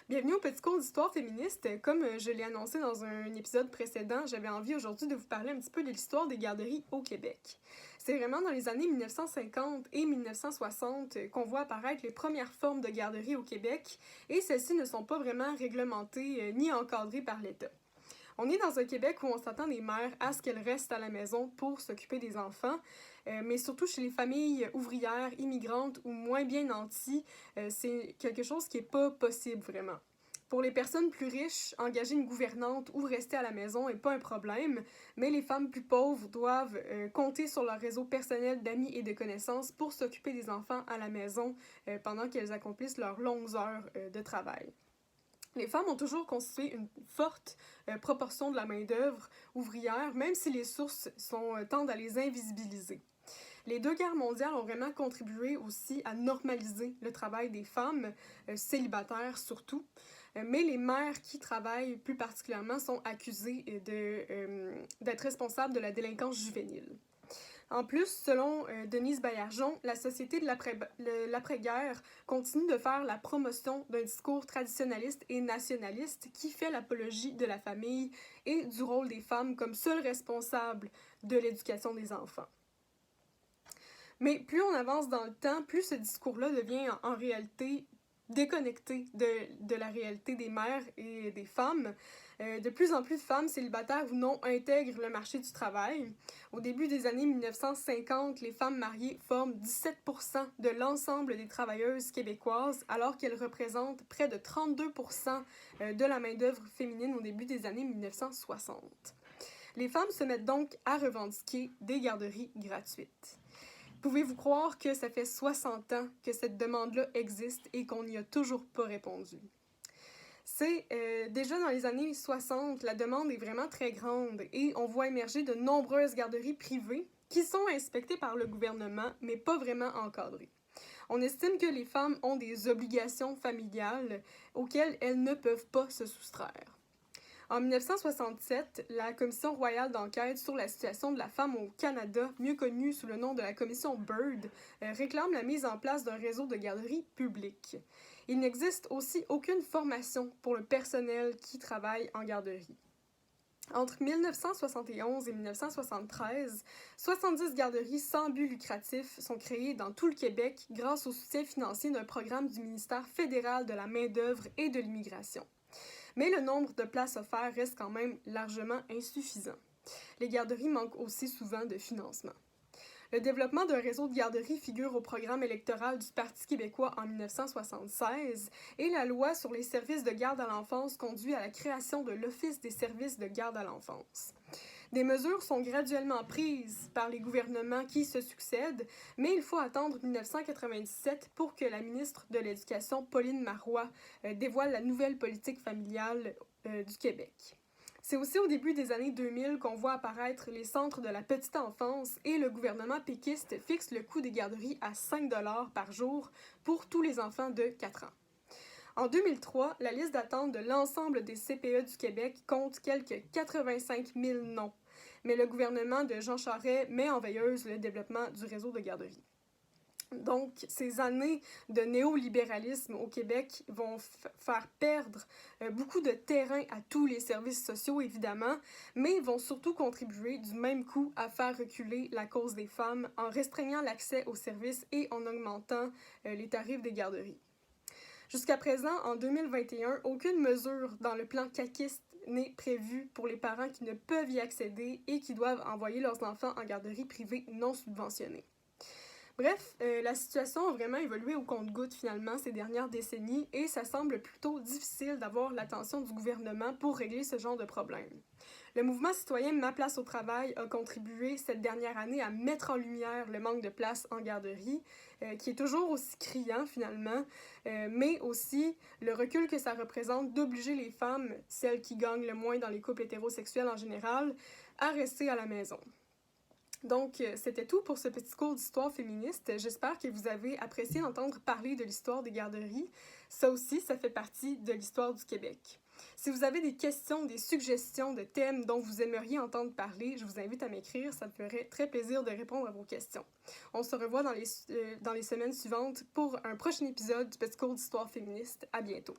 Bienvenue au petit cours d'histoire féministe. Comme je l'ai annoncé dans un épisode précédent, j'avais envie aujourd'hui de vous parler un petit peu de l'histoire des garderies au Québec. C'est vraiment dans les années 1950 et 1960 qu'on voit apparaître les premières formes de garderies au Québec et celles-ci ne sont pas vraiment réglementées ni encadrées par l'État. On est dans un Québec où on s'attend des mères à ce qu'elles restent à la maison pour s'occuper des enfants, mais surtout chez les familles ouvrières, immigrantes ou moins bien nanties, c'est quelque chose qui n'est pas possible vraiment. Pour les personnes plus riches, engager une gouvernante ou rester à la maison n'est pas un problème, mais les femmes plus pauvres doivent compter sur leur réseau personnel d'amis et de connaissances pour s'occuper des enfants à la maison pendant qu'elles accomplissent leurs longues heures de travail. Les femmes ont toujours constitué une forte proportion de la main-d'œuvre ouvrière, même si les sources tendent à les invisibiliser. Les deux guerres mondiales ont vraiment contribué aussi à normaliser le travail des femmes, célibataires surtout, mais les mères qui travaillent plus particulièrement sont accusées d'être responsables de la délinquance juvénile. En plus, selon Denise Baillargeon, la société de l'après-guerre continue de faire la promotion d'un discours traditionnaliste et nationaliste qui fait l'apologie de la famille et du rôle des femmes comme seules responsables de l'éducation des enfants. Mais plus on avance dans le temps, plus ce discours-là devient en réalité déconnecté de la réalité des mères et des femmes. De plus en plus de femmes célibataires ou non intègrent le marché du travail. Au début des années 1950, les femmes mariées forment 17% de l'ensemble des travailleuses québécoises, alors qu'elles représentent près de 32% de la main-d'œuvre féminine au début des années 1960. Les femmes se mettent donc à revendiquer des garderies gratuites. Pouvez-vous croire que ça fait 60 ans que cette demande-là existe et qu'on n'y a toujours pas répondu? C'est déjà dans les années 60, la demande est vraiment très grande et on voit émerger de nombreuses garderies privées qui sont inspectées par le gouvernement, mais pas vraiment encadrées. On estime que les femmes ont des obligations familiales auxquelles elles ne peuvent pas se soustraire. En 1967, la Commission royale d'enquête sur la situation de la femme au Canada, mieux connue sous le nom de la Commission Byrd, réclame la mise en place d'un réseau de garderies publiques. Il n'existe aussi aucune formation pour le personnel qui travaille en garderie. Entre 1971 et 1973, 70 garderies sans but lucratif sont créées dans tout le Québec grâce au soutien financier d'un programme du ministère fédéral de la main-d'œuvre et de l'immigration. Mais le nombre de places offertes reste quand même largement insuffisant. Les garderies manquent aussi souvent de financement. Le développement d'un réseau de garderies figure au programme électoral du Parti québécois en 1976 et la loi sur les services de garde à l'enfance conduit à la création de l'Office des services de garde à l'enfance. Des mesures sont graduellement prises par les gouvernements qui se succèdent, mais il faut attendre 1997 pour que la ministre de l'Éducation, Pauline Marois, dévoile la nouvelle politique familiale du Québec. C'est aussi au début des années 2000 qu'on voit apparaître les centres de la petite enfance et le gouvernement péquiste fixe le coût des garderies à 5 $ par jour pour tous les enfants de 4 ans. En 2003, la liste d'attente de l'ensemble des CPE du Québec compte quelques 85 000 noms, mais le gouvernement de Jean Charest met en veilleuse le développement du réseau de garderies. Donc, ces années de néolibéralisme au Québec vont faire perdre beaucoup de terrain à tous les services sociaux, évidemment, mais vont surtout contribuer du même coup à faire reculer la cause des femmes en restreignant l'accès aux services et en augmentant les tarifs des garderies. Jusqu'à présent, en 2021, aucune mesure dans le plan caquiste n'est prévue pour les parents qui ne peuvent y accéder et qui doivent envoyer leurs enfants en garderie privée non subventionnée. Bref, la situation a vraiment évolué au compte-gouttes finalement ces dernières décennies et ça semble plutôt difficile d'avoir l'attention du gouvernement pour régler ce genre de problème. Le mouvement citoyen Ma place au travail a contribué cette dernière année à mettre en lumière le manque de place en garderie, qui est toujours aussi criant finalement, mais aussi le recul que ça représente d'obliger les femmes, celles qui gagnent le moins dans les couples hétérosexuels en général, à rester à la maison. Donc, c'était tout pour ce petit cours d'histoire féministe. J'espère que vous avez apprécié d'entendre parler de l'histoire des garderies. Ça aussi, ça fait partie de l'histoire du Québec. Si vous avez des questions, des suggestions de thèmes dont vous aimeriez entendre parler, je vous invite à m'écrire. Ça me ferait très plaisir de répondre à vos questions. On se revoit dans les semaines suivantes pour un prochain épisode du petit cours d'histoire féministe. À bientôt.